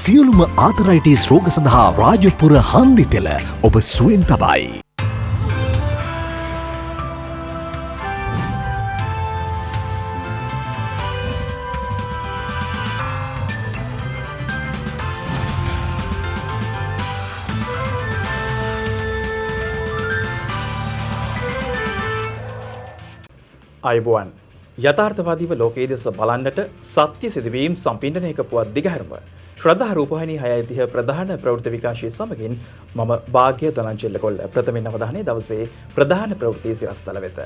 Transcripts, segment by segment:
සියලුම ආතරයිටිස් රෝග සඳහා රාජපුර හන්දි තෙල ඔබ සුවෙන් තබයි. අයිබෝවන් යථාර්ථවාදීව ලෝකයේ දෙස බලන්නට සත්‍ය සිදුවීම් සම්පින්ඩනයක පුවත් දිගහැරම ශ්‍රද්ධා රූපවාහිනී 6:30 ප්‍රධාන ප්‍රවෘත්ති විකාශය සමගින් මම භාග්‍ය දනංචෙල්ල කොල්ල ප්‍රථමයෙන් අවධානය දවසේ ප්‍රධාන ප්‍රවෘත්ති සිරස්තල වෙත.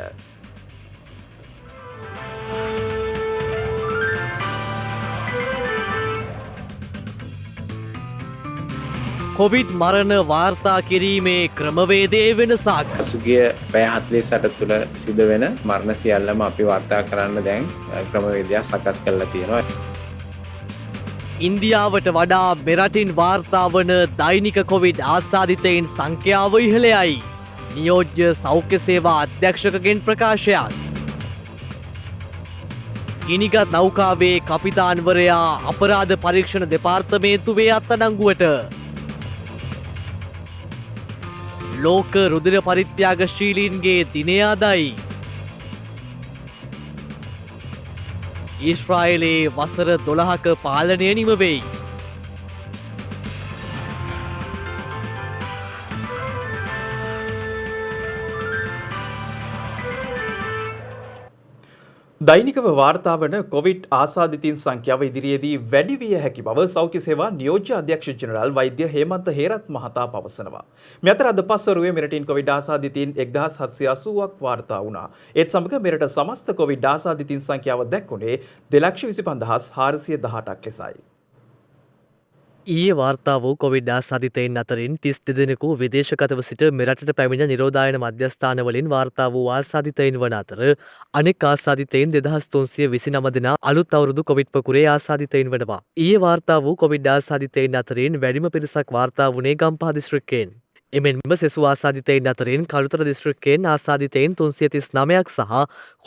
කොවිඩ් මරණ වාර්තා කිරීමේ ක්‍රමවේදයේ වෙනසක්. පසුගිය පැය 48 තුළ සිදුවෙන මරණ සියල්ලම අපි වාර්තා කරන්න දැන් ක්‍රමවේදයක් සකස් කරලා තියෙනවා. ඉන්දියාවට වඩා මෙරටින් වාර්තා වන දෛනික කොවිඩ් ආසාදිතයින් සංඛ්‍යාව ඉහළයි. නියෝජ්‍ය සෞඛ්‍ය සේවා අධ්‍යක්ෂකගෙන් ප්‍රකාශයක්. ගිනිගත් නෞකාවේ කපිතාන්වරයා අපරාධ පරීක්ෂණ දෙපාර්තමේන්තුවේ අත්අඩංගුවට. ලෝක රුධිර පරිත්‍යාගශීලීන්ගේ දිනය අදයි. ඊශ්‍රායලයේ වසර 12ක පාලනය නිම වෙයි. දෛනිකව වාර්තා වන කොවිඩ් ආසාදිතයින් සංඛ්‍යාව ඉදිරියේදී වැඩි විය හැකි බව සෞඛ්‍ය සේවා නියෝජ්‍ය අධ්‍යක්ෂ ජෙනරාල් වෛද්‍ය හේමන්ත හේරත් මහතා පවසනවා. මේ අතර අද පස්වරුවේ මෙරටින් කොවිඩ් ආසාදිතයින් 1780ක් වාර්තා වුණා. ඒත් සමග මෙරට සමස්ත කොවිඩ් ආසාදිතයින් සංඛ්‍යාව දැක්ුණේ 2,25,418ක් ලෙසයි. ඊයේ වාර්තා වූ කොවිඩ් ආසාදිතයින් අතරින් 32 දෙනෙකු විදේශගතව සිට මෙරටට පැමිණ නිරෝධායන මධ්‍යස්ථානවලින් වාර්තා වූ ආසාදිතයින් වන අතර අනෙක් ආසාදිතයින් 2329 දෙනා අලුත් අවුරුදු කොවිඩ් පකුරේ ආසාදිතයින් වනවා. ඊයේ වාර්තා වූ කොවිඩ් ආසාදිතයින් අතරින් වැඩිම පිරිසක් වාර්තා වුණේ ගම්පහ දිස්ත්‍රික්කයෙන්. එමෙන්ම සෙසු ආසාදිතයින් අතරින් කළුතර දිස්ත්‍රික්කයෙන් ආසාදිතයින් 339ක් සහ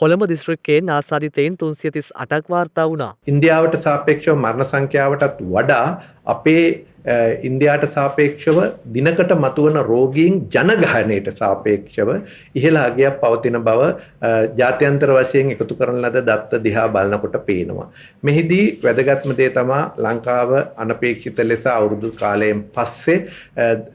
කොළඹ දිස්ත්‍රික්කයෙන් ආසාදිතයින් 338ක් වාර්තා වුණා. ඉන්දියාවට සාපේක්ෂව මරණ සංඛ්‍යාවටත් වඩා අපේ ඉන්දියාට සාපේක්ෂව දිනකට මතුවන රෝගීන් ජනගහනයට සාපේක්ෂව ඉහළ අගයක් පවතින බව ජාත්‍යන්තර වශයෙන් එකතු කරන ලද දත්ත දිහා බලනකොට පේනවා. මෙහිදී වැදගත්ම දේ තමයි ලංකාව අනපේක්ෂිත ලෙස අවුරුදු කාලයෙන් පස්සේ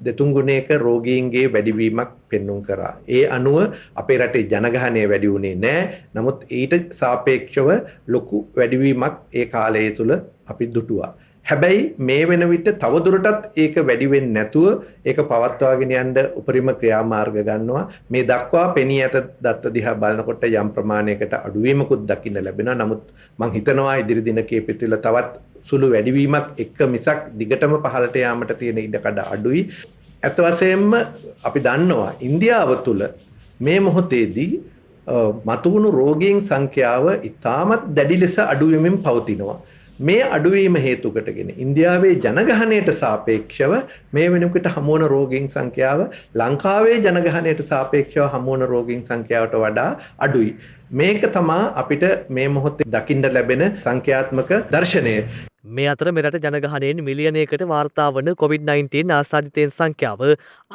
දෙතුන් ගුණයක රෝගීන්ගේ වැඩිවීමක් පෙන්눔 කරා. ඒ අනුව අපේ රටේ ජනගහනය වැඩි වුණේ නැහැ. නමුත් ඊට සාපේක්ෂව ලොකු වැඩිවීමක් ඒ කාලය තුල අපි දුටුවා. හැබැයි මේ වෙන විට තවදුරටත් ඒක වැඩි වෙන්නේ නැතුව ඒක පවත්වාගෙන යන්න උපරිම ක්‍රියාමාර්ග ගන්නවා. මේ දක්වා පෙනී ඇත දත්ත දිහා බලනකොට යම් ප්‍රමාණයකට අඩුවීමකුත් දකින්න ලැබෙනවා. නමුත් මම හිතනවා ඉදිරි දිනකයේ පිටුල තවත් සුළු වැඩිවීමක් එක්ක මිසක් දිගටම පහළට යාමට තියෙන ඉඩකඩ අඩුයි. අත් වශයෙන්ම අපි දන්නවා ඉන්දියාව තුළ මේ මොහොතේදී මතුවුණු රෝගීන් සංඛ්‍යාව ඉතාමත් දැඩි ලෙස අඩු වෙමින් පවතිනවා. මේ අඩුවීම හේතු කොටගෙන ඉන්දියාවේ ජනගහනයට සාපේක්ෂව මේ වෙනකොට හමුවන රෝගීන් සංඛ්‍යාව ලංකාවේ ජනගහනයට සාපේක්ෂව හමුවන රෝගීන් සංඛ්‍යාවට වඩා අඩුයි. මේක තමයි අපිට මේ මොහොතේ දකින්න ලැබෙන සංඛ්‍යාත්මක දර්ශනය. මේ අතර මෙරට ජනගහනයෙන් මිලියනයකට වාර්තා වන COVID-19 ආසාදිතයින් සංඛ්‍යාව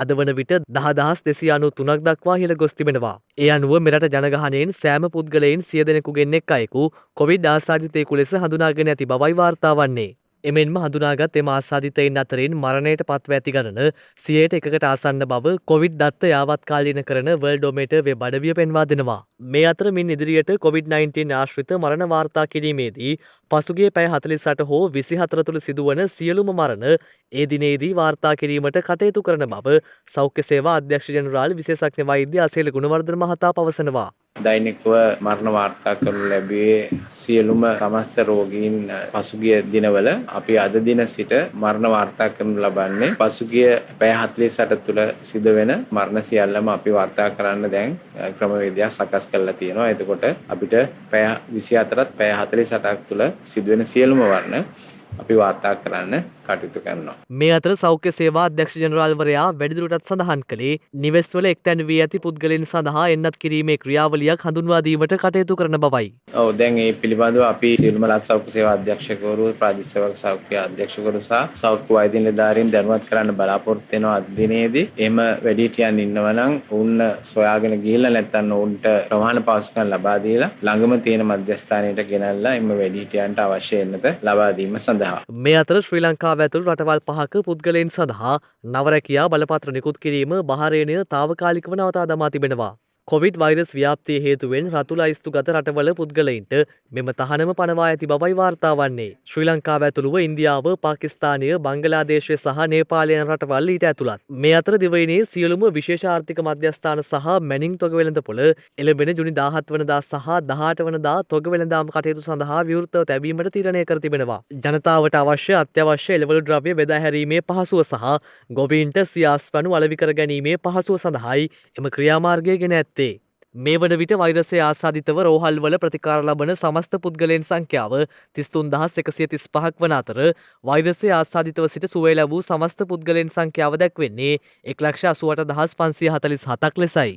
අද වන විට 10,293ක් දක්වා ඉහළ ගොස් තිබෙනවා. ඒ අනුව මෙරට ජනගහනයෙන් සෑම පුද්ගලයන් 100 දෙනෙකුගෙන් එක් අයෙකු කොවිඩ් ආසාදිතයෙකු ලෙස හඳුනාගෙන ඇති බවයි වාර්තා වන්නේ. එමෙන්ම හඳුනාගත් එම ආසාදිතයින් අතරින් මරණයට පත්ව ඇති ගණන 100කට ආසන්න බව කොවිඩ් දත්ත යාවත්කාලීන කරන වර්ල්ඩෝමීටර් වෙබ් අඩවිය පෙන්වා දෙනවා. මේ අතර මින් ඉදිරියට COVID-19 ආශ්‍රිත මරණ වාර්තා කිරීමේදී පසුගිය පැය 48 හෝ 24 තුළ සිදුවන සියලුම මරණ ඒ දිනේදී වාර්තා කිරීමට කටයුතු කරන බව සෞඛ්‍ය සේවා අධ්‍යක්ෂ ජෙනරාල් විශේෂඥ වෛද්‍ය අසේල ගුණවර්ධන මහතා පවසනවා. දෛනිකව මරණ වාර්තා කරනු ලැබුවේ සියලුම සමස්ත රෝගීන් පසුගිය දිනවල අපි අද දින සිට මරණ වාර්තා කරනු ලබන්නේ පසුගිය පැය 48 තුළ සිදුවෙන මරණ සියල්ලම අපි වාර්තා කරන්න දැන් ක්‍රමවේදයක් සකස් කරලා තියෙනවා. එතකොට අපිට පැය 24ත් පැය 48ක් තුළ සිදුවෙන සියලුම මරණ අපි වාර්තා කරන්න කටයුතු කරනවා. මේ අතර සෞඛ්‍ය සේවා අධ්‍යක්ෂ ජනරාල්වරයා වැඩිදුරටත් සඳහන් කළේ නිවෙස්වල එක්තැන් වී ඇති පුද්ගලයන් සඳහා එන්නත් කිරීමේ ක්‍රියාවලියක් හඳුන්වා දීමට කටයුතු කරන බවයි. ඔව් දැන් මේ පිළිබඳව අපි සියලුම ලත් සෞඛ්‍ය සේවා අධ්‍යක්ෂකවරු ප්‍රාදේශීය සේවක සෞඛ්‍ය අධ්‍යක්ෂකවරු සහ සෞඛ්‍ය වෛද්‍ය නිලධාරීන් දැනුවත් කරන්න බලාපොරොත්තු වෙනවා අද දිනේදී. එහෙම වැඩිහිටියන් ඉන්නවා නම් ඔවුන් සොයාගෙන ගිහිල්ලා නැත්නම් ඔවුන්ට ප්‍රමාණ පහසුකම් ලබා දීලා ළඟම තියෙන මධ්‍යස්ථානයට ගෙනල්ලා එම වැඩිහිටියන්ට අවශ්‍ය එන්නත ලබා දීම සඳහා. මේ අතර ශ්‍රී ලංකාව ඇතුළු රටවල් 5ක පුද්ගලයන් සඳහා නවරැකියා බලපත්‍ර නිකුත් කිරීම බහරේනය තාවකාලිකව නවතා දමා තිබෙනවා. කොවිඩ් වෛරස් ව්‍යාප්තිය හේතුවෙන් රතු ලයිස්තු ගත රටවල පුද්ගලයින්ට මෙම තහනම පනවා ඇති බවයි වාර්තා වන්නේ. ශ්‍රී ලංකාව ඇතුළුව ඉන්දියාව, පාකිස්තානය, බංගලාදේශය සහ නේපාලය යන රටවල් ඊට ඇතුළත්. මේ අතර දිවයිනේ සියලුම විශේෂ ආර්ථික මධ්‍යස්ථාන සහ මැනින් තොග වෙළඳපොළ එළඹෙන ජුනි 17 වනදා සහ 18 වනදා තොග වෙළඳාම් කටයුතු සඳහා විවෘතව තැබීමට තීරණය කර තිබෙනවා. ජනතාවට අවශ්‍ය අත්‍යවශ්‍ය එළවලු ද්‍රව්‍ය බෙදා හැරීමේ පහසුව සහ ගොවීන්ට සියාස්පනු අලෙවි කර ගැනීමේ පහසුව සඳහායි එම ක්‍රියාමාර්ගය ගෙන ඇත්තේ. මේ වන විට වෛරසය ආසාදිතව රෝහල්වල ප්‍රතිකාර ලබන සමස්ත පුද්ගලයන් සංඛ්‍යාව 33135ක් වන අතර වෛරසය ආසාදිතව සිට සුවය ලැබූ සමස්ත පුද්ගලයන් සංඛ්‍යාව දැක්වෙන්නේ 1,88,547ක් ලෙසයි.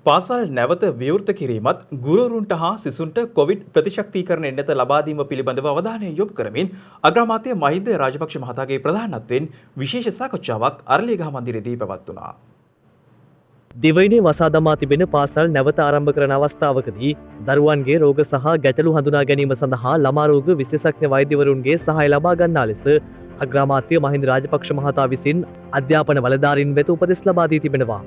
පාසල් නැවත විවෘත කිරීමත් ගුරුවරුන්ට හා සිසුන්ට කොවිඩ් ප්‍රතිශක්තිකරණ එන්නත ලබා දීම පිළිබඳව අවධානය යොමු කරමින් අග්‍රාමාත්‍ය මහින්ද රාජපක්ෂ මහතාගේ ප්‍රධානත්වයෙන් විශේෂ සාකච්ඡාවක් අරලියගහ මන්දිරයේදී පැවැත්වුණා. දිවයිනේ වසා දමා තිබෙන පාසල් නැවත ආරම්භ කරන අවස්ථාවකදී දරුවන්ගේ රෝග සහ ගැටලු හඳුනා ගැනීම සඳහා ළමා රෝග විශේෂඥ වෛද්‍යවරුන්ගේ සහාය ලබා ගන්නා ලෙස අග්‍රාමාත්‍ය මහින්ද රාජපක්ෂ මහතා විසින් අධ්‍යාපන බලධාරීන් වෙත උපදෙස් ලබා දී තිබෙනවා.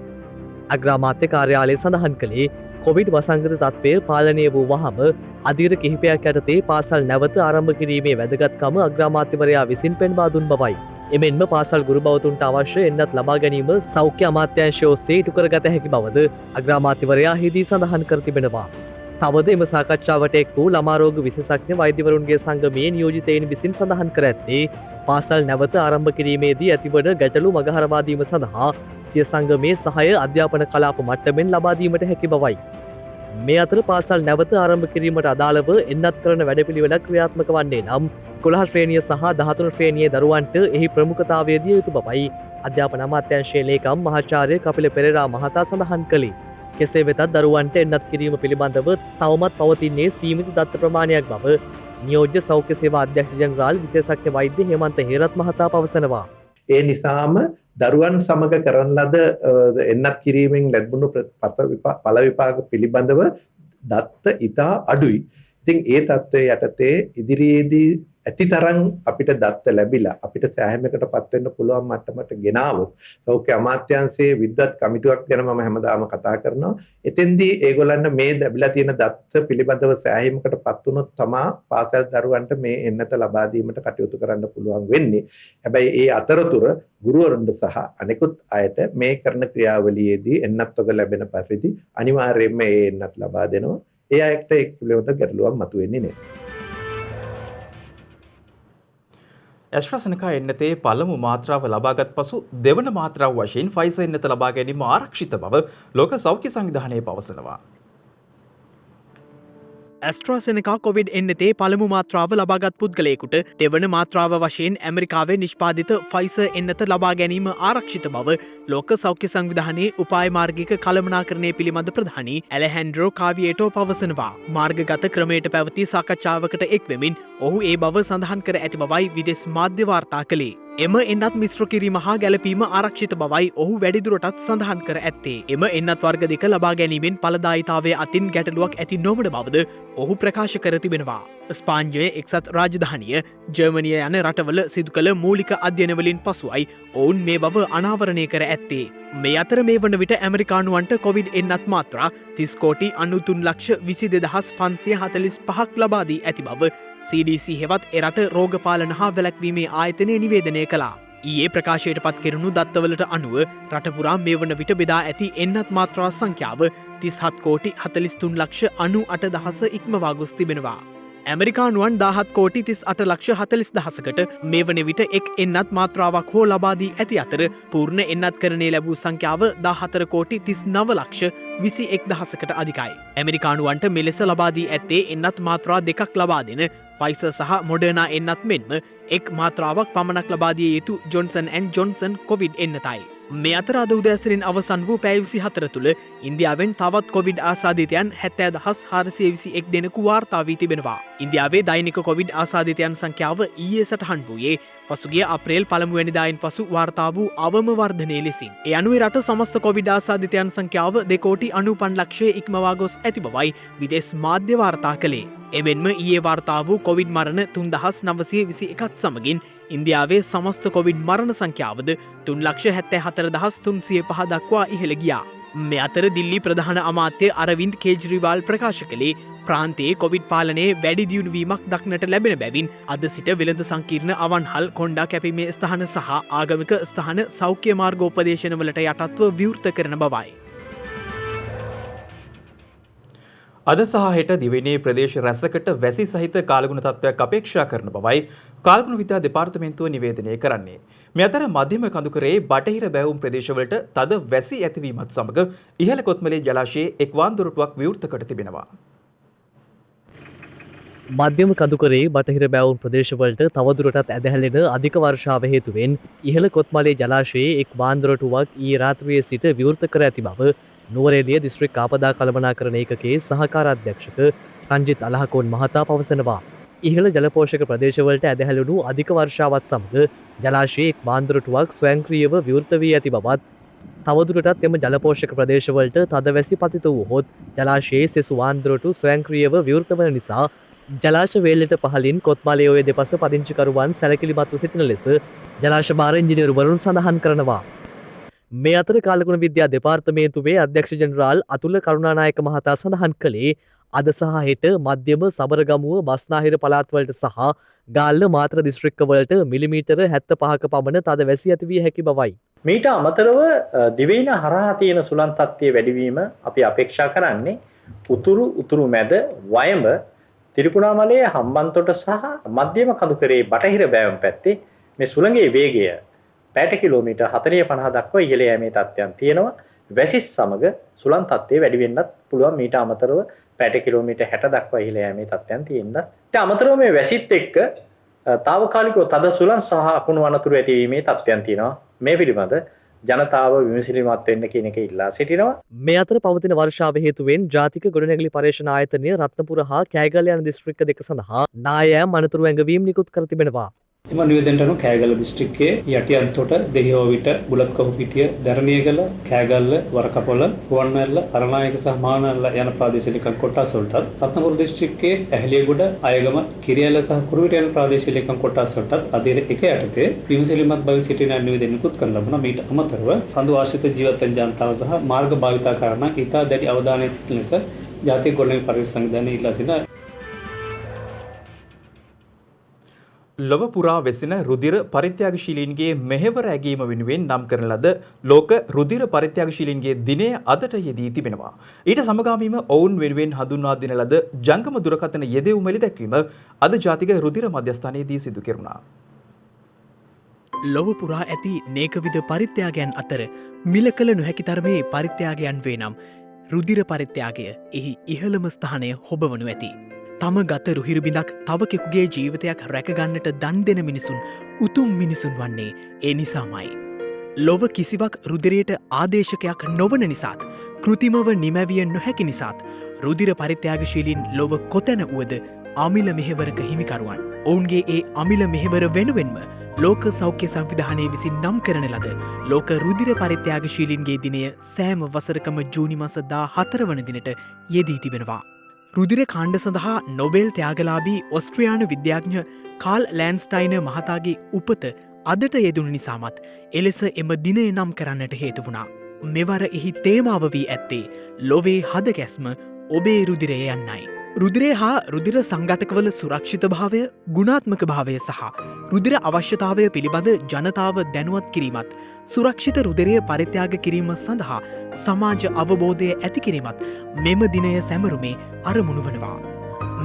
අග්‍රාමාත්‍ය කාර්යාලය සඳහන් කළේ කොවිඩ් වසංගත තත්ත්වය පාලනය වූ වහම අධීර කිහිපයක් යටතේ පාසල් නැවත ආරම්භ කිරීමේ වැදගත්කම අග්‍රාමාත්‍යවරයා විසින් පෙන්වා දුන් බවයි. එමෙන්ම පාසල් ගුරු බවතුන්ට අවශ්‍ය එන්නත් ලබා ගැනීම සෞඛ්‍ය අමාත්‍යාංශය ඔස්සේ ඉටු කරගත හැකි බවද අග්‍රාමාත්‍යවරයා හිදී සඳහන් කර තිබෙනවා. තවද එම සාකච්ඡාවට එක් වූ ළමා රෝග විශේෂඥ වෛද්‍යවරුන්ගේ සංගමයේ නියෝජිතයින් විසින් සඳහන් කර ඇත්තේ පාසල් නැවත ආරම්භ කිරීමේදී ඇතිවන ගැටලු මගහරවා දීම සඳහා සිය සංගමයේ සහාය අධ්‍යාපන කලාප මට්ටමින් ලබා දීමට හැකි බවයි. මේ අතර පාසල් නැවත ආරම්භ කිරීමට අදාළව එන්නත් කරන වැඩපිළිවෙලක් ක්‍රියාත්මක වන්නේ නම් 11 ශ්‍රේණිය සහ 13 ශ්‍රේණියේ දරුවන්ට එහි ප්‍රමුඛතාවය දිය යුතු බවයි අධ්‍යාපන අමාත්‍යාංශයේ ලේකම් මහාචාර්ය කපිල පෙරේරා මහතා සඳහන් කළේ. කෙසේ වෙතත් දරුවන්ට එන්නත් කිරීම පිළිබඳව තවමත් පවතින්නේ සීමිත දත්ත ප්‍රමාණයක් බව නියෝජ්‍ය සෞඛ්‍ය සේවා අධ්‍යක්ෂ ජනරාල් විශේෂඥ වෛද්‍ය හේමන්ත හේරත් මහතා පවසනවා. ඒ නිසාම දරුවන් සමග කරන ලද එන්නත් කිරීමෙන් ලැබුණු ඵල විපාක පිළිබඳව දත්ත ඉතා අඩුයි. ඉතින් ඒ තත්ත්වයේ යටතේ ඉදිරියේදී ඇතිතරම් අපිට දත්ත ලැබිලා අපිට සෑහීමකටපත් වෙන්න පුළුවන් මට්ටමට ගෙනාවොත් සෞඛ්‍ය අමාත්‍යාංශයේ විද්වත් කමිටුවක් ගැන මම හැමදාම කතා කරනවා. එතෙන්දී ඒගොල්ලන්ට මේ ලැබිලා තියෙන දත්ත පිළිබඳව සෑහීමකටපත් වුණොත් තමා පාසල් දරුවන්ට මේ එන්නත ලබා දීමට කටයුතු කරන්න පුළුවන් වෙන්නේ. හැබැයි ඒ අතරතුර ගුරුවරුන්ට සහ අනෙකුත් අයට මේ කරන ක්‍රියාවලියේදී එන්නත් ඔග ලැබෙන පරිදි අනිවාර්යයෙන්ම ඒ එන්නත් ලබා දෙනවා. ඒ අයට එක් පිළිවෙත ගැටලුවක් මතුවෙන්නේ නැහැ. ඇස්ට්‍රාසෙනකා එන්නතේ පළමු මාත්‍රාව ලබාගත් පසු දෙවන මාත්‍රාව වශයෙන් ෆයිසර් එන්නත ලබා ගැනීම ආරක්ෂිත බව ලෝක සෞඛ්‍ය සංවිධානය පවසනවා. ඇස්ට්‍රාසෙනකා කොවිඩ් එන්නතේ පළමු මාත්‍රාව ලබාගත් පුද්ගලයෙකුට දෙවන මාත්‍රාව වශයෙන් ඇමරිකාවේ නිෂ්පාදිත ෆයිසර් එන්නත ලබා ගැනීම ආරක්ෂිත බව ලෝක සෞඛ්‍ය සංවිධානයේ උපාය මාර්ගික කළමනාකරණය පිළිබඳ ප්‍රධානී ඇලහැන්ඩ්‍රෝ කාවියේටෝ පවසනවා. මාර්ගගත ක්‍රමයට පැවති සාකච්ඡාවකට එක් වෙමින් ඔහු ඒ බව සඳහන් කර ඇති බවයි විදෙස් මාධ්‍ය වාර්තා කළේ. එම එන්නත් මිශ්‍ර කිරීම හා ගැලපීම ආරක්ෂිත බවයි ඔහු වැඩිදුරටත් සඳහන් කර ඇත්තේ. එම එන්නත් වර්ග දෙක ලබා ගැනීමෙන් ඵලදායීතාවය අතින් ගැටලුවක් ඇති නොවන බවද ඔහු ප්‍රකාශ කර තිබෙනවා. ස්පාඤ්ඤය, එක්සත් රාජධානිය, ජර්මනිය යන රටවල සිදු කළ මූලික අධ්‍යයනවලින් පසුයි ඔවුන් මේ බව අනාවරණය කර ඇත්තේ. මේ අතර මේ වන විට ඇමරිකානුවන්ට කොවිඩ් එන්නත් මාත්‍රා 30,93,22,545ක් ලබා දී ඇති බව CDC හෙවත් එරට රෝගපාලන හා වැළැක්වීමේ ආයතනය නිවේදනය කළා. ඊයේ ප්‍රකාශයට පත් කෙරුණු දත්තවලට අනුව රටපුරා මේ වන විට බෙදා ඇති එන්නත් මාත්‍රා සංඛ්‍යාව 37,43,98,000 ඉක්මවා ගොස් තිබෙනවා. ඇමරිකානුවන් 17,38,40,000කට මේ වන විට එක් එන්නත් මාත්‍රාවක් හෝ ලබාදී ඇති අතර පූර්ණ එන්නත් කරණය ලැබූ සංඛ්‍යාව 14,39,21,000කට අධිකයි. ඇමරිකානුවන්ට මෙලෙස ලබාදී ඇත්තේ එන්නත් මාත්‍රා දෙකක් ලබා දෙන ෆයිසර් සහ මොඩර්නා එන්නත් මෙන්ම එක් මාත්‍රාවක් පමණක් ලබාදිය යුතු ජොන්සන් ඇන් ජොන්සන් කොවිඩ් එන්නතයි. මේ අතර අද උදෑසනින් අවසන් වූ පැය 24 තුළ ඉන්දියාවෙන් තවත් කොවිඩ් ආසාදිතයන් 70,421 දෙනෙකු වාර්තා වී තිබෙනවා. ඉන්දියාවේ දෛනික කොවිඩ් ආසාදිතයන් සංඛ්‍යාව ඊයේ සටහන් වූයේ පසුගිය අප්‍රේල් පළමුවැනිදායින් පසු වාර්තා වූ අවම වර්ධනය ලෙසින්. ඒ අනුව රට සමස්ත කොවිඩ් ආසාදිතයන් සංඛ්‍යාව 2,95,00,000 ඉක්මවා ගොස් ඇති බවයි විදේශ මාධ්‍ය වාර්තා කළේ. එමෙන්ම ඊයේ වාර්තා වූ කොවිඩ් මරණ 3,921ත් සමගින් ඉන්දියාවේ සමස්ත කොවිඩ් මරණ සංඛ්‍යාවද 3,74,305 දක්වා ඉහළ ගියා. මේ අතර දිල්ලි ප්‍රධාන අමාත්‍ය අරවින්ද් කේජ්රිවාල් ප්‍රකාශ කළේ ප්‍රාන්තයේ කොවිඩ් පාලනයේ වැඩි දියුණුවීමක් දක්නට ලැබෙන බැවින් අද සිට වෙළඳ සංකීර්ණ අවන්හල් කොණ්ඩා කැපීමේ ස්ථාන සහ ආගමික ස්ථාන සෞඛ්‍ය මාර්ගෝපදේශනවලට යටත්ව විවෘත කරන බවයි. අද සහ හෙට දිවයිනේ ප්‍රදේශ රැසකට වැසි සහිත කාලගුණ තත්ත්වයක් අපේක්ෂා කරන බවයි කාලගුණ විද්‍යා දෙපාර්තමේන්තුව නිවේදනය කරන්නේ. මේ අතර මධ්‍යම කඳුකරේ බටහිර බැවුම් ප්‍රදේශවලට තද වැසි ඇතිවීමත් සමග ඉහළ කොත්මලේ ජලාශයේ එක් වාන්දොරටුවක් විවෘත කර තිබෙනවා. මධ්‍යම කඳුකරේ බටහිර බැවුම් ප්‍රදේශවලට තවදුරටත් ඇදහැලෙන අධික වර්ෂාව හේතුවෙන් ඉහළ කොත්මලේ ජලාශයේ එක් වාන්දොරටුවක් ඊයේ රාත්‍රියේ සිට විවෘත කර ඇති බව නුවරඑළිය දිස්ත්‍රික් ආපදා කළමනාකරණ ඒකකයේ සහකාර අධ්‍යක්ෂක රංජිත් අලහකෝන් මහතා පවසනවා. ඉහළ ජලපෝෂක ප්‍රදේශවලට ඇදහැළුණු අධික වර්ෂාවත් සමග ජලාශයේ එක් වාන්දොරටුවක් ස්වයංක්‍රීයව විවෘත වී ඇති බවත් තවදුරටත් එම ජලපෝෂක ප්‍රදේශවලට තද වැසි පතිත වූහොත් ජලාශයේ සෙසු වාන්දොරටු ස්වයංක්‍රීයව විවෘත වන නිසා ජලාශ වේල්ලට පහළින් කොත්මලේ ඔය දෙපස පදිංචිකරුවන් සැලකිලිමත්ව සිටින ලෙස ජලාශ භාර ඉංජිනේරුවරුන් සඳහන් කරනවා. මේ අතර කාලගුණ විද්‍යා දෙපාර්තමේන්තුවේ අධ්‍යක්ෂ ජෙනරාල් අතුල කරුණානායක මහතා සඳහන් කළේ අද සහ හෙට මධ්‍යම සබරගමුව බස්නාහිර පළාත්වලට සහ ගාල්ල මාතර දිස්ත්‍රික්කවලට මිලිමීටර 75ක පමණ තද වැසි ඇති විය හැකි බවයි. මීට අමතරව දිවයින හරහා තියෙන සුළං තත්ත්වයේ වැඩිවීම අපි අපේක්ෂා කරන්නේ උතුරු මැද වයඹ තිරිකුණාමලයේ හම්බන්තොට සහ මධ්‍යම කඳුකරේ බටහිර බෑවුම් පැත්තේ මේ සුළඟේ වේගය පැයට කිලෝමීටර් 40-50 දක්වා ඉහළ යෑමේ තත්ත්වයන් තියෙනවා. වැසිස් සමග සුළං තත්ත්වය වැඩි වෙන්නත් පුළුවන්. මීට අමතරව පැයට කිලෝමීටර් 60 දක්වා ඉහළ යෑමේ තත්ත්වයන් තියෙනවා. ඊට අමතරව මේ වැසිත් එක්ක తాවකාලිකව තද සුළං සහ අකුණු වනතුරු ඇතිවීමේ තත්ත්වයන් තියෙනවා. මේ පිළිබඳ ජනතාව විමසිලිමත් වෙන්න කියන එක ඉල්ලා සිටිනවා. මේ අතර පවතින වර්ෂාව හේතුවෙන් ජාතික ගොඩනැගිලි පර්යේෂණ ආයතනය රත්නපුර හා කෑගල්ල යන දිස්ත්‍රික්ක දෙක සඳහා නායෑම් අනතුරු ඇඟවීම් නිකුත් කර තිබෙනවා. එම නිවේදනයට අනුව කෑගල්ල දිස්ත්‍රික්කයේ යටියන්තොට, දෙහිඔවිට, බුලත්කහුපිටිය, දැරණියගල, කෑගල්ල, වරකපොළ, රුවන්මැල්ල, අරණායක සහ මානල්ල යන ප්‍රාදේශීය ලේකම් කොටස් වලටත්, රත්නපුර දිස්ත්‍රික්කයේ ඇහැලියගොඩ, අයගම, කිරියැල්ල සහ කුරුවිට යන ප්‍රාදේශීය ලේකම් කොටස් වලටත් අධීර 1 යටතේ විමසිලිමත් බව සිටින නිවේදන නිකුත් කරන ලබන. මීට අමතරව රඳු ආශ්‍රිත ජීවත්වන ජනතාව සහ මාර්ග භාවිතා කරන ඉතා දැඩි අවධානයෙන් සිටින ලෙස ජාතික ගොඩනැගිලි පර්යේෂණ සංවිධානය ඉල්ලා සිටින ලොව පුරා වෙසෙන රුධිර පරිත්‍යාගශීලීන්ගේ මෙහෙවර ඇගීම වෙනුවෙන් නම් කරන ලද ලෝක රුධිර පරිත්‍යාගශීලීන්ගේ දිනය අදට යෙදී තිබෙනවා. ඊට සමගාමීව ඔවුන් වෙනුවෙන් හඳුන්වා දෙන ලද ජංගම දුරකථන යෙදෙව් මෙලි දැක්වීම අද ජාතික රුධිර මධ්‍යස්ථානයේදී සිදු කෙරුණා. ලොව පුරා ඇති නේකවිධ පරිත්‍යාගයන් අතර මිල කළ නොහැකි තරමේ පරිත්‍යාගයන් වේ නම් රුධිර පරිත්‍යාගය එහි ඉහළම ස්ථානය හොබවනු ඇති. තම ගත රුහිරුබිඳක් තවකෙකුගේ ජීවිතයක් රැකගන්නට දන් දෙන මිනිසුන් උතුම් මිනිසුන් වන්නේ ඒ නිසාමයි. ලොව කිසිවක් රුදිරයට ආදේශකයක් නොවන නිසාත් කෘතිමව නිමැවිය නොහැකි නිසාත් රුදිර පරිත්‍යාගශීලින් ලොව කොතැන වුවද අමිල මෙහෙවරක හිමිකරුවන්. ඔවුන්ගේ ඒ අමිල මෙහෙවර වෙනුවෙන්ම ලෝක සෞඛ්‍ය සංවිධානය විසින් නම් කරන ලද ලෝක රුදිර පරිත්‍යාගශීලින්ගේ දිනය සෑම වසරකම ජූනි මස 14 වන දිනට යෙදී තිබෙනවා. රුදිර කාණ්ඩ සඳහා නොබෙල් ත්‍යාගලාබී ඔස්ට්‍රියානු විද්‍යාඥ කාල් ලෑන්ස්ටයින මහතාගේ උපත අදට යෙදුණු නිසාමත් එලෙස එම දිනය නම් කරන්නට හේතු වුණා. මෙවර එහි තේමාව වී ඇත්තේ ලොවේ හදකැස්ම ඔබේ රුදිරය යන්නයි. රුදිරය හා රුදිර සංඝටකවල සුරක්ෂිත භාවය, ගුණාත්මක භාවය සහ රුදිර අවශ්‍යතාවය පිළිබඳ ජනතාව දැනුවත් කිරීමත්, සුරක්ෂිත රුදිරය පරිත්‍යාග කිරීම සඳහා සමාජ අවබෝධය ඇති කිරීමත් මෙම දිනය සැමරුමේ අරමුණු වනවා.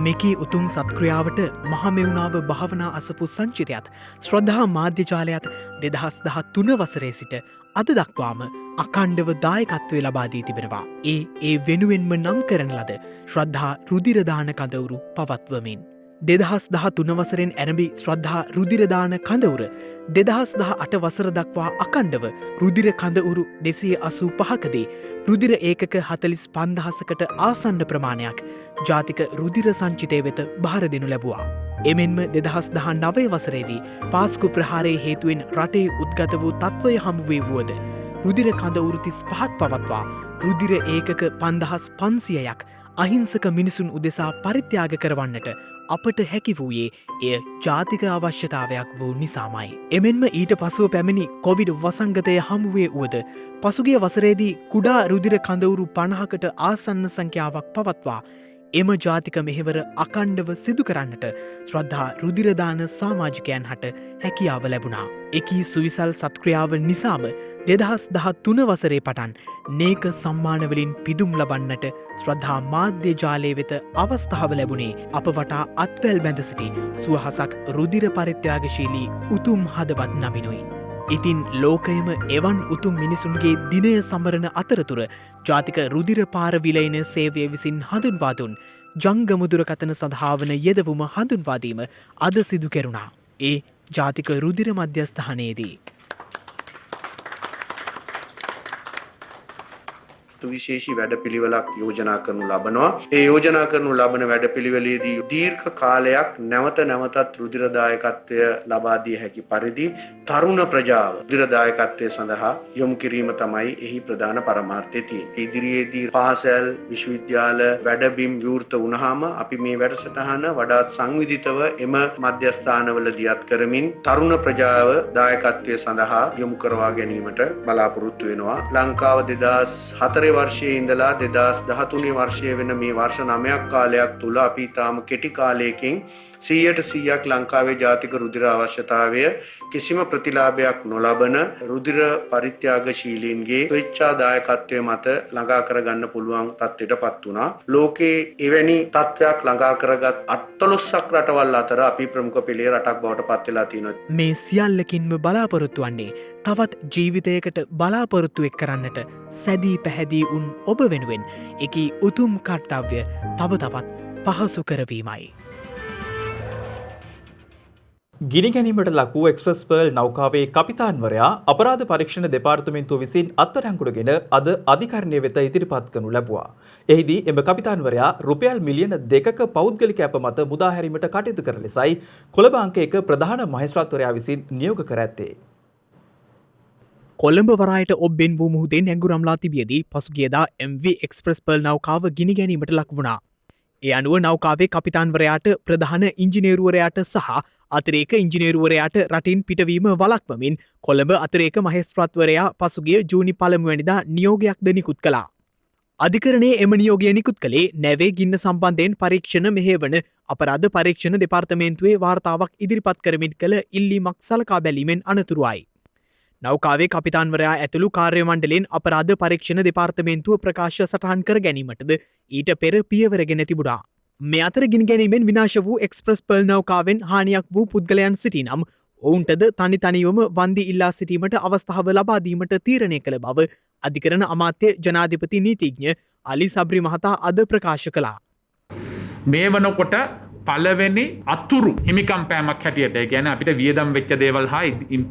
මෙකී උතුම් සත්ක්‍රියාවට මහමෙවුණාව භාවනා අසපු සංචිතයත් ශ්‍රද්ධා මාධ්‍යජාලයත් 2013 වසරේ සිට අද දක්වාම අකණ්ඩව දායකත්වය ලබාදී තිබෙනවා. ඒ වෙනුවෙන්ම නම් කරන ලද ශ්‍රද්ධා රුදිරදාන කඳවුරු පවත්වමින්. 2013 වසරෙන් ඇරඹි ශ්‍රද්ධා රුදිරදාන කඳවුර 2018 වසර දක්වා අකණ්ඩව රුදිර කඳවුරු 285කදී රුදිර ඒකක 45,000කට ආසන්න ප්‍රමාණයක් ජාතික රුදිර සංචිතය වෙත භාර දෙනු ලැබුවා. එමෙන්ම 2019 වසරේදී පාස්කු ප්‍රහාරයේ හේතුවෙන් රටේ උද්ගත වූ තත්ත්වය හමුවේ වුවද රුදිර කඳවුරු 35ක් පවත්වා රුදිර ඒකක 5,500ක් අහිංසක මිනිසුන් උදෙසා පරිත්‍යාග කරවන්නට අපට හැකි වූයේ එය ජාතික අවශ්‍යතාවයක් වූ නිසාමයි. එමෙන්ම ඊට පසුව පැමිණි කොවිඩ් වසංගතය හමුවේ වුවද පසුගිය වසරේදී කුඩා රුදිර කඳවුරු 50කට ආසන්න සංඛ්‍යාවක් පවත්වා එම ජාතික මෙහෙවර අකණ්ඩව සිදු කරන්නට ශ්‍රද්ධා රුදිරදාන සාමාජිකයන් හට හැකියාව ලැබුණා. එකී සුවිසල් සත්ක්‍රියාව නිසාම 2013 වසරේ පටන් නේක සම්මානවලින් පිදුම් ලබන්නට ශ්‍රද්ධා මාධ්‍ය ජාලය වෙත අවස්ථාව ලැබුණේ අප වටා අත්වැල් බැඳ සිටි සුවහසක් රුදිර පරිත්‍යාගශීලී උතුම් හදවත් නමිනුයි. ඉතින් ලෝකයම එවන් උතුම් මිනිසුන්ගේ දිනය සමරන අතරතුර ජාතික රුදිර පාරවිලයින සේවය විසින් හඳුන්වාදුන් ජංගමුදුරකතන සඳහා වන යෙදවුම හඳුන්වාදීම අද සිදු කෙරුණා. ඒ ජාතික රුදිර මධ්‍යස්ථානයේදී. විශේෂී වැඩපිළිවෙලක් යෝජනා කරනු ලබනවා. ඒ යෝජනා කරනු ලබන වැඩපිළිවෙලේදී දීර්ඝ කාලයක් නැවතත් රුධිර දායකත්වය ලබා දිය හැකි පරිදි තරුණ ප්‍රජාව රුධිර දායකත්වය සඳහා යොමු කිරීම තමයි එහි ප්‍රධාන පරමාර්ථය තියෙන්නේ. ඉදිරියේදී පාසල්, විශ්වවිද්‍යාල වැඩබිම් විවෘත වුණාම අපි මේ වැඩසටහන වඩාත් සංවිධිතව එම මධ්‍යස්ථානවල දියත් කරමින් තරුණ ප්‍රජාව දායකත්වය සඳහා යොමු කරවා ගැනීමට බලාපොරොත්තු වෙනවා. ලංකාව 2004 වර්ෂයේ ඉඳලා 2013 වර්ෂයේ වෙන මේ වර්ෂ 9ක් කාලයක් තුල අපි තාම කෙටි කාලයකින් 100% ලංකාවේ ජාතික රුධිර අවශ්‍යතාවය කිසිම ප්‍රතිලාභයක් නොලබන රුධිර පරිත්‍යාගශීලීන්ගේ ස්වේච්ඡා දායකත්වයේ මත ළඟා කරගන්න පුළුවන් තත්ත්වයටපත් වුණා. ලෝකේ එවැනි තත්ත්වයක් ළඟා කරගත් 18ක් රටවල් අතර අපි ප්‍රමුඛ පෙළේ රටක් බවට පත් වෙලා තියෙනවා. මේ සියල්ලකින්ම බලාපොරොත්තු වන්නේ තවත් ජීවිතයකට බලාපොරොත්තු එක් කරන්නට සැදී පැහැදී උන් ඔබ වෙනුවෙන් එකී උතුම් කර්තව්‍ය තව තවත් පහසු කරවීමයි. ගිනිගැනීමට ලක් වූ එක්ස්ප්‍රස් පර්ල් නෞකාවේ කපිතාන්වරයා අපරාධ පරීක්ෂණ දෙපාර්තමේන්තුව විසින් අත්අඩංගුවටගෙන අද අධිකරණය වෙත ඉදිරිපත් කරනු ලැබුවා. එහිදී එම කපිතාන්වරයා රුපියල් මිලියන 2ක පෞද්ගලික ඇප මත මුදා හැරීමට කටයුතු කරන ලෙසයි කොළඹ අංක 1 ප්‍රධාන මහේස්ත්‍රාත්වරයා විසින් නියෝග කර ඇත්තේ. කොළඹ වරායට ඔබ්බෙන් වූ මුහුදේ නැංගුරම්ලා තිබියදී පසුගියදා MV එක්ස්ප්‍රස් පර්ල් නෞකාව ගිනිගැනීමට ලක් වුණා. ඒ අනුව නෞකාවේ කපිතාන්වරයාට ප්‍රධාන ඉංජිනේරුවරයාට සහ අතිරේක ඉංජිනේරුවරයාට රටින් පිටවීම වළක්වමින් කොළඹ අතිරේක මහේස්ත්‍රාත්වරයා පසුගිය ජූනි 1 වැනිදා නියෝගයක්ද නිකුත් කළා. අධිකරණයේ එම නියෝගය නිකුත් කළේ නැවේ ගින්න සම්බන්ධයෙන් පරීක්ෂණ මෙහෙවන අපරාධ පරීක්ෂණ දෙපාර්තමේන්තුවේ වාර්තාවක් ඉදිරිපත් කරමින් කළ ඉල්ලීමක් සලකා බැලීමෙන් අනතුරුවයි. නෞකාවේ කපිතාන්වරයා ඇතුළු කාර්ය මණ්ඩලයෙන් අපරාධ පරීක්ෂණ දෙපාර්තමේන්තුව ප්‍රකාශ සටහන් කර ගැනීමටද ඊට පෙර පියවරගෙන තිබුණා. මේ අතර ගිනිගැනීමෙන් විනාශ වූ එක්ස්ප්‍රස් පර්ල් නෞකාවෙන් හානියක් වූ පුද්ගලයන් සිටිනම් ඔවුන්ටද තනිතනිවම වන්දි ඉල්ලා සිටීමට අවස්ථාව ලබා දීමට තීරණය කළ බව අධිකරණ අමාත්‍ය ජනාධිපති නීතිඥ අලි සබ්රි මහතා අද ප්‍රකාශ කළා. මේ වනකොට පළවෙනි අතුරු හිමිකම් පෑමක් හැටියට ඒ කියන්නේ අපිට වියදම් වෙච්ච දේවල් හා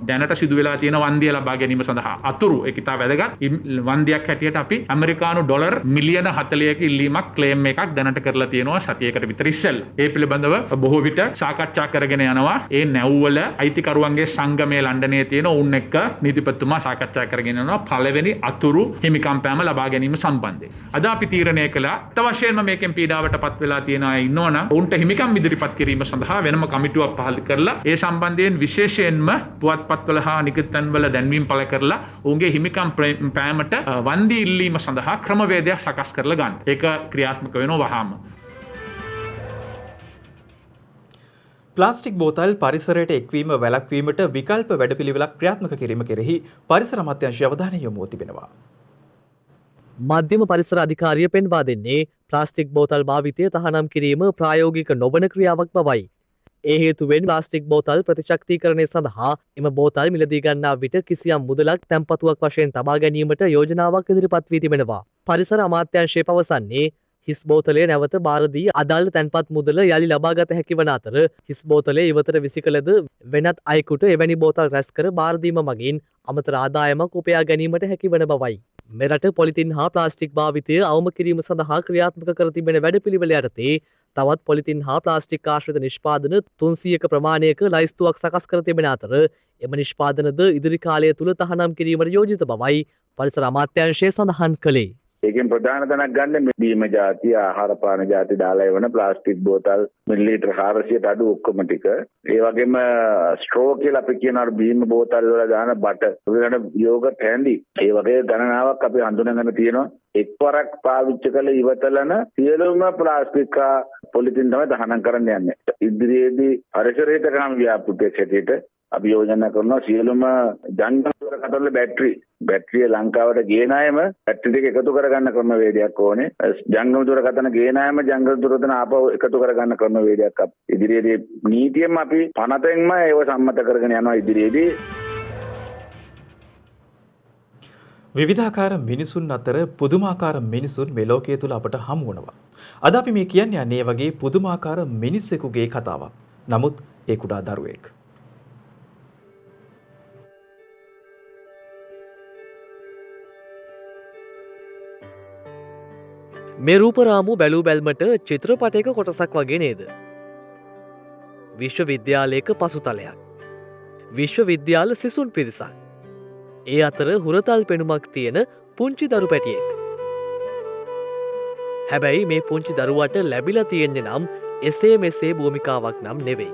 දැනට සිදු වෙලා තියෙන වන්දිය ලබා ගැනීම සඳහා අතුරු ඒක ඉතා වැදගත් වන්දියක් හැටියට අපි ඇමරිකානු ඩොලර් මිලියන 40ක ඉල්ලීමක් ක්ලේම් එකක් දැනට කරලා තියෙනවා සතියකට විතර ඉස්සෙල්ලා. ඒ පිළිබඳව බොහෝ විට සාකච්ඡා කරගෙන යනවා. ඒ නැව්වල අයිතිකරුවන්ගේ සංගමයේ ලන්ඩනයේ තියෙන උන් එක්ක නීතිපතිතුමා සාකච්ඡා කරගෙන යනවා පළවෙනි අතුරු හිමිකම් පෑම ලබා ගැනීම සම්බන්ධයෙන්. අද අපි තීරණය කළා අත්වශයෙන්ම මේකෙන් පීඩාවටපත් වෙලා තියෙන අය ඉන්නවනම් උන්ට හිමිකම් ඉදිරිපත් කිරීම සඳහා වෙනම කමිටුවක් පහළ කරලා ඒ සම්බන්ධයෙන් විශේෂයෙන්ම පුවත්පත්වල හා නිකුත්වල දැන්වීම් පළ කරලා ඔවුන්ගේ හිමිකම් පෑමට වන්දි ඉල්ලීම සඳහා ක්‍රමවේදයක් සකස් කරලා ගන්න. ඒක ක්‍රියාත්මක වෙනවා වහාම. ප්ලාස්ටික් බෝතල් පරිසරයට එක්වීම වැළැක්වීමට විකල්ප වැඩපිළිවෙලක් ක්‍රියාත්මක කිරීම කෙරෙහි පරිසර අමාත්‍යාංශය අවධානය යොමුව තිබෙනවා. මධ්‍යම පරිසර අධිකාරිය පෙන්වා දෙන්නේ ප්ලාස්ටික් බෝතල් භාවිතය තහනම් කිරීම ප්‍රායෝගික නොවන ක්‍රියාවක් බවයි. ඒ හේතුවෙන් ප්ලාස්ටික් බෝතල් ප්‍රතිශක්තිකරණය සඳහා එම බෝතල් මිලදී ගන්නා විට කිසියම් මුදලක් තැන්පතුවක් වශයෙන් තබා ගැනීමට යෝජනාවක් ඉදිරිපත් වී තිබෙනවා. පරිසර අමාත්‍යාංශය පවසන්නේ හිස් බෝතලය නැවත බාරදී අදාළ තැන්පත් මුදල යළි ලබාගත හැකි වන අතර හිස් බෝතලය ඉවතට විසිකලද වෙනත් අයෙකුට එවැනි බෝතල් රැස් කර බාරදීම මගින් අමතර ආදායමක් උපයා ගැනීමට හැකි වන බවයි. මෙරට පොලිතින් හා ප්ලාස්ටික් භාවිතය අවම කිරීම සඳහා ක්‍රියාත්මක කර තිබෙන වැඩපිළිවෙල යටතේ තවත් පොලිතින් හා ප්ලාස්ටික් ආශ්‍රිත නිෂ්පාදන 300ක ප්‍රමාණයක ලයිස්තුවක් සකස් කර තිබෙන අතර එම නිෂ්පාදනද ඉදිරි කාලය තුළ තහනම් කිරීමට යෝජිත බවයි පරිසර අමාත්‍යාංශය සඳහන් කළේ. ඒකෙන් ප්‍රධාන තැනක් ගන්න බීම ಜಾති ආහාර පාන ಜಾති දාලා එවන ප්ලාස්ටික් බෝතල් මිලිලීටර් 400ට අඩු ඔක්කොම ටික. ඒ වගේම ස්ට්‍රෝ කියලා අපි කියන අර බීම බෝතල් වල දාන බට උගලට යෝගට් හැන්ඩි. ඒ වගේ ගණනාවක් අපි හඳුනගෙන තියෙනවා. එක්වරක් පාවිච්චි කළ ඉවතලන සියලුම ප්ලාස්ටික් පොලිතින් තමයි දහනම් කරන්න යන්නේ. ඉදිරියේදී පරිසරයට කරන ව්‍යාපෘතියක් හැටියට අපි යෝජනා කරනවා සියලුම ජංගම දුරකථන බැටරිය ලංකාවට ගේන අයම බැටරි ටික එකතු කරගන්න ක්‍රමවේදයක් ඕනේ. ජංගම දුරකථන ගේන අයම ජංගම දුරකථන ආපහු එකතු කරගන්න ක්‍රමවේදයක් ඉදිරියේදී නීතියෙන්ම අපි පනතෙන්ම ඒව සම්මත කරගෙන යනවා ඉදිරියේදී. විවිධාකාර මිනිසුන් අතර පුදුමාකාර මිනිසුන් මේ ලෝකයේ තුල අපට හමු වුණා. අද අපි මේ කියන්නේ අනේ වගේ පුදුමාකාර මිනිසෙකුගේ කතාවක්. නමුත් ඒ කුඩා දරුවෙක්. මේ රූපරාමු බැලූ බැල්මට චිත්‍රපටයක කොටසක් වගේ නේද? විශ්වවිද්‍යාලයක පසුතලයක්. විශ්වවිද්‍යාල සිසුන් පිරිසක්. ඒ අතර හුරතල් පෙනුමක් තියෙන පුංචි දරු පැටියෙක්. හැබැයි මේ පුංචි දරුවට ලැබිලා තියෙන්නේ නම් එසේ මෙසේ භූමිකාවක් නම් නෙවෙයි.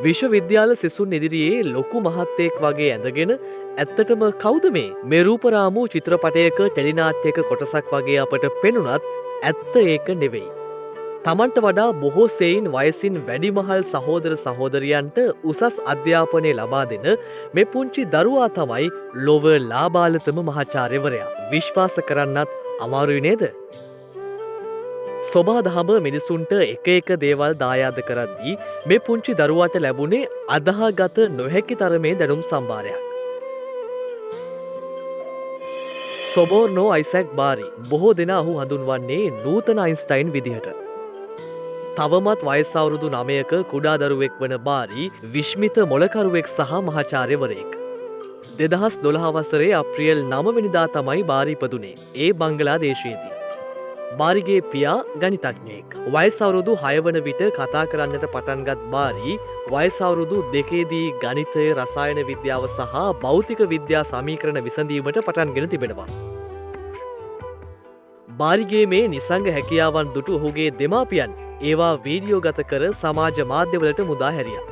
විශ්වවිද්‍යාල සිසුන් ඉදිරියේ ලොකු මහත්තයෙක් වගේ ඇඳගෙන ඇත්තටම කවුද මේ රූපරාමු චිත්‍රපටයක ටෙලිනාට්‍යයක කොටසක් වගේ අපට පෙනුනත් ඇත්ත ඒක නෙවෙයි. තමන්ට වඩා බොහෝ සෙයින් වයසින් වැඩිමහල් සහෝදර සහෝදරියන්ට උසස් අධ්‍යාපනය ලබා දෙන මේ පුංචි දරුවා තමයි ලොව ලාබාලතම මහාචාර්යවරයා. විශ්වාස කරන්නත් අමාරුයි නේද? සොබාදහම මිනිසුන්ට එක දේවල් දායාද කරද්දී මේ පුංචි දරුවාට ලැබුණේ අදහාගත නොහැකි තරමේ දැනුම් සම්භාරයක්. සොබෝර්නෝ අයිසැක් බාරි බොහෝ දෙනා ඔහු හඳුන්වන්නේ නූතන අයින්ස්ටයින් විදිහට. තවමත් වයස් අවුරුදු 9ක කුඩා දරුවෙක් වන බාරි විශ්මිත මොළකරුවෙක් සහ මහාචාර්යවරයෙක්. 2012 වසරේ අප්‍රියල් 9 වෙනිදා තමයි බාරි ඉපදුනේ. ඒ බංගලාදේශයේදී. බාරිගේ පියා ගණිතඥයෙක්. වයස් අවුරුදු 6 වන විට කතා කරන්නට පටන්ගත් බාරි වයස් අවුරුදු 2දී ගණිතය, රසායන විද්‍යාව සහ භෞතික විද්‍යා සමීකරණ විසඳීමට පටන්ගෙන තිබෙනවා. බාරිගේ මේ නිසංග හැකියාවන් දුටු ඔහුගේ දෙමාපියන් ඒවා වීඩියෝ ගත කර සමාජ මාධ්‍යවලට මුදා හැරියා.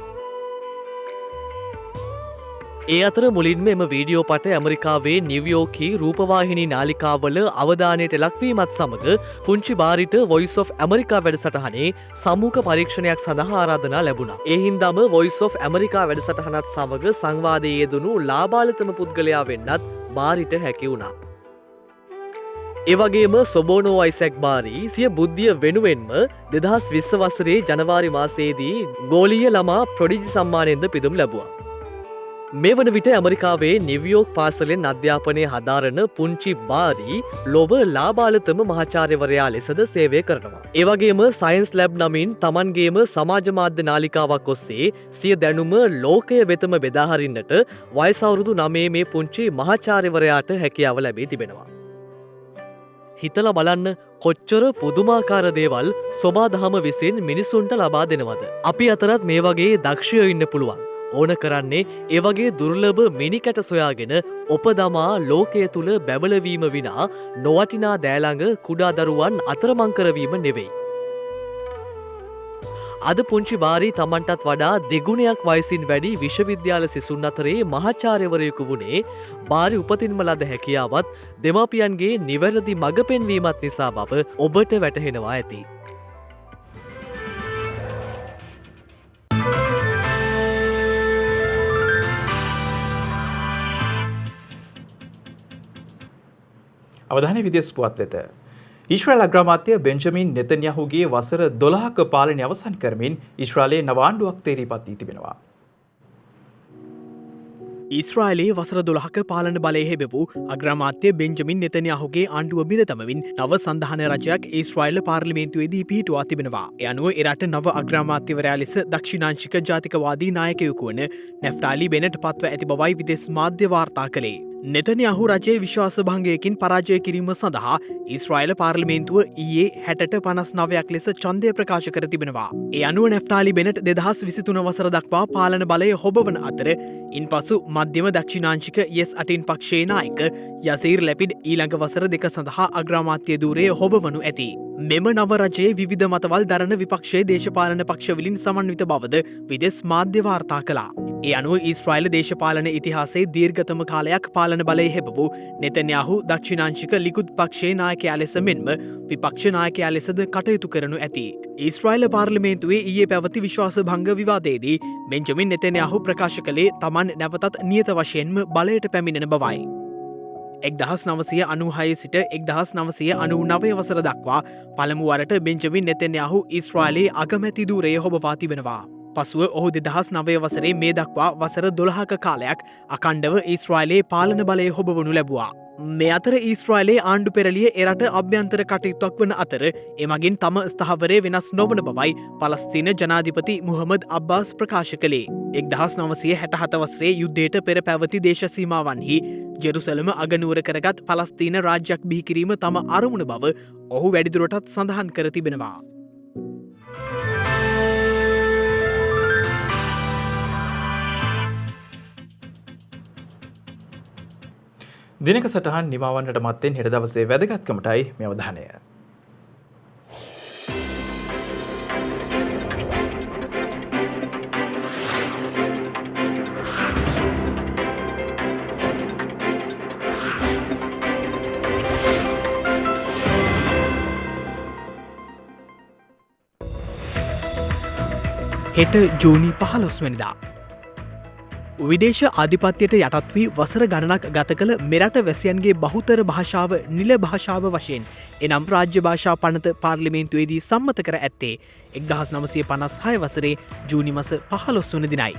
ඒ අතර මුලින්ම එම වීඩියෝ පට ඇමරිකාවේ නිව්යෝර්කී රූපවාහිනී නාලිකාවල අවධානයට ලක්වීමත් සමග පුංචි බාරිට වොයිස් ඔෆ් ඇමරිකා වැඩසටහනේ සම්මුඛ පරීක්ෂණයක් සඳහා ආරාධනා ලැබුණා. ඒ හින්දාම වොයිස් ඔෆ් ඇමරිකා වැඩසටහනත් සමග සංවාදයේ යෙදුණු ලාබාලතම පුද්ගලයා වෙන්නත් බාරිට හැකි වුණා. එවගේම සොබෝනෝ අයිසැක් බාරි සිය බුද්ධිය වෙනුවෙන්ම 2020 වසරේ ජනවාරි මාසයේදී ගෝලීය ළමා ප්‍රොඩිජි සම්මානයෙන්ද පිදුම් ලැබුවා. මේ වන විට ඇමරිකාවේ නිව්යෝර්ක් පාසලෙන් අධ්‍යාපනය හදාරන පුංචි බාරි ලොව ලාබාලතම මහාචාර්යවරයා ලෙසද සේවය කරනවා. ඒවගේම සයින්ස් ලැබ් නමින් තමන්ගේම සමාජ මාධ්‍ය නාලිකාවක් ඔස්සේ සිය දැනුම ලෝකය වෙතම බෙදාහරින්නට වයස අවුරුදු 9 මේ පුංචි මහාචාර්යවරයාට හැකියාව ලැබී තිබෙනවා. හිතලා බලන්න කොච්චර පුදුමාකාර දේවල් සොබාදහම විසින් මිනිසුන්ට ලබා දෙනවද? අපි අතරත් මේ වගේ දක්ෂයෝ ඉන්න පුළුවන්. ඕන කරන්නේ ඒ වගේ දුර්ලභ මිනිකැට සොයාගෙන ඔපදමා ලෝකය තුල බැබලවීම විනා නොවටිනා දෑළඟ කුඩා දරුවන් අතරමං කරවීම නෙවෙයි. අද පුංචි බාරි තමන්ටත් වඩා දෙගුණයක් වයසින් වැඩි විශ්වවිද්‍යාල සිසුන් අතරේ මහාචාර්යවරයෙකු වුණේ බාරි උපතින්ම ලද හැකියාවත් දෙමාපියන්ගේ නිවැරදි මඟ පෙන්වීමත් නිසා බව ඔබට වැටහෙනවා ඇති. අවධානය විදේශ පුවත් වෙත. ඊශ්‍රායල් අග්‍රාමාත්‍ය බෙන්ජමින් නෙතන්යාහුගේ වසර 12ක පාලනය අවසන් කරමින් ඊශ්‍රායලයේ නව ආණ්ඩුවක් තේරීපත් වී තිබෙනවා. ඊස්රායිලයේ වසර 12ක පාලන බලය හෙබවූ අග්‍රාමාත්‍ය බෙන්ජමින් නෙතන්යාහුගේ ආණ්ඩුව බිඳ තමමින් නව සංධාන රජයක් ඊස්රායිල් පාර්ලිමේන්තුවේදී පිහිටුවා තිබෙනවා. ඒ අනුව එරට නව අග්‍රාමාත්‍යවරයා ලෙස දක්ෂිණාංශික ජාතිකවාදී නායකයෙකු වන නැෆ්ටාලි බෙනට් පත්ව ඇති බවයි විදේශ මාධ්‍ය වාර්තා කළේ. නෙතන්යාහු රජයේ විශ්වාසභංගයකින් පරාජය කිරීම සඳහා ඊස්රායිල් පාර්ලිමේන්තුව ඊයේ 60ට 59ක් ලෙස ඡන්දය ප්‍රකාශ කර තිබෙනවා. ඒ අනුව නැෆ්ටාලි බෙනට් 2023 වසර දක්වා පාලන බලය හොබවන අතර ඉන්පසු මධ්‍යම දක්ෂිණාංශික යස් අටින් පක්ෂයේ නායක යසීර් ලැපිඩ් ඊළඟ වසර දෙක සඳහා අග්‍රාමාත්‍ය ධූරය හොබවනු ඇති. මෙම නව රජයේ විවිධ මතවල් දරන විපක්ෂයේ දේශපාලන පක්ෂවලින් සමන්විත බවද විදේශ මාධ්‍ය වාර්තා කළා. ඒ අනුව ඊස්රායිල් දේශපාලන ඉතිහාසයේ දීර්ඝතම කාලයක් පාලන බලය හෙබවූ නෙතන්යාහු දක්ෂිණාංශික ලිකුඩ් පක්ෂයේ නායකයා ලෙස මෙන්ම විපක්ෂ නායකයා ලෙසද කටයුතු කරනු ඇති. ඊස්රායිල් පාර්ලිමේන්තුවේ ඊයේ පැවති විශ්වාසභංග විවාදයේදී බෙන්ජමින් නෙතන්යාහු ප්‍රකාශ කළේ තමන් නැවතත් නියත වශයෙන්ම බලයට පැමිණෙන බවයි. 1996 සිට 1999 වසර දක්වා පළමු වරට බෙන්ජමින් නෙතන්යාහු ඊස්රායිලයේ අගමැති ධූරය හොබවා තිබෙනවා. පසුව ඔහු 2009 වසරේ මේ දක්වා වසර 12ක කාලයක් අකණ්ඩව ඊස්රායිලයේ පාලන බලය හොබවනු ලැබුවා. මේ අතර ඊස්රායිලයේ ආණ්ඩු පෙරළිය එරට අභ්‍යන්තර කටයුත්තක් වන අතර එමගින් තම ස්ථාවරය වෙනස් නොවන බවයි පලස්තීන ජනාධිපති මුහමද් අබ්බාස් ප්‍රකාශ කළේ. 1967 වසරේ යුද්ධයට පෙර පැවති දේශසීමාවන්හි ජෙරුසලම අගනුවර කරගත් පලස්තීන රාජ්‍යයක් බිහිකිරීම තම අරමුණ බව ඔහු වැඩිදුරටත් සඳහන් කර තිබෙනවා. දිනක සටහන් නිමවන්නට මත්තෙන් හෙට දවසේ වැදගත්කමටයි මේ අවධානය. හෙට ජූනි 15 වෙනිදා විදේශ ආධිපත්‍යයට යටත් වී වසර ගණනක් ගත කළ මෙරට වැසියන්ගේ බහුතර භාෂාව නිල භාෂාව වශයෙන් එනම් රාජ්‍ය භාෂා පනත පාර්ලිමේන්තුවේදී සම්මත කර ඇත්තේ 1956 වසරේ ජූනි මස 15 වන දිනයි.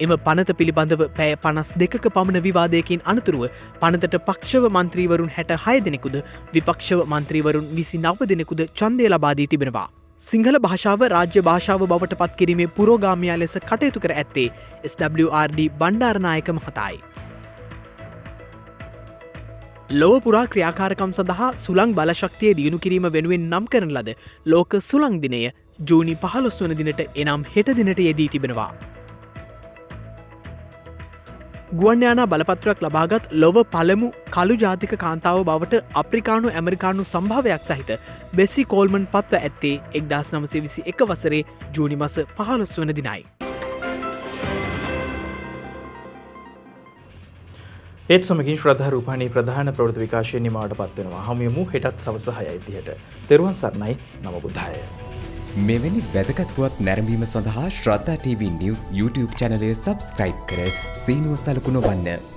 එම පනත පිළිබඳව පැය 52ක පමණ විවාදයකින් අනතුරුව පනතට පක්ෂව මන්ත්‍රීවරුන් 66 දෙනෙකුද විපක්ෂව මන්ත්‍රීවරුන් 29 දෙනෙකුද ඡන්දය ලබා දී තිබෙනවා. සිංහල භාෂාව රාජ්‍ය භාෂාව බවට පත් කිරීමේ පුරෝගාමියා ලෙස කටයුතු කර ඇත්තේ SWRD බණ්ඩාරනායක මහතායි. ලොව පුරා ක්‍රියාකාරකම් සඳහා සුළං බලශක්තිය දියුණු කිරීම වෙනුවෙන් නම් කරන ලද ලෝක සුළං දිනය ජූනි 15 වන දිනට එනම් හෙට දිනට යෙදී තිබෙනවා. ගුවන්යානා බලපත්‍රයක් ලබාගත් ලොව පළමු කළු ජාතික කාන්තාව බවට අප්‍රිකානු ඇමරිකානු සම්භාවයක් සහිත බෙසි කෝල්මන් පත්ව ඇත්තේ 1921 වසරේ ජූනි මස 15 වන දිනයි. ඒත් සමගින් ශ්‍රද්ධා රූපాని ප්‍රධාන ප්‍රවෘත්ති විකාශය නිමාවට පත්වෙනවා. හමුයමු හෙටත් සවස 6:30ට. තෙරුවන් සරණයි. නම බුද්ධාය. මෙවැනි වැදගත් පුවත් නැරඹීම සඳහා ශ්‍රද්ධා TV News YouTube channel එක subscribe කර සීනුව සලකුණ වන්න.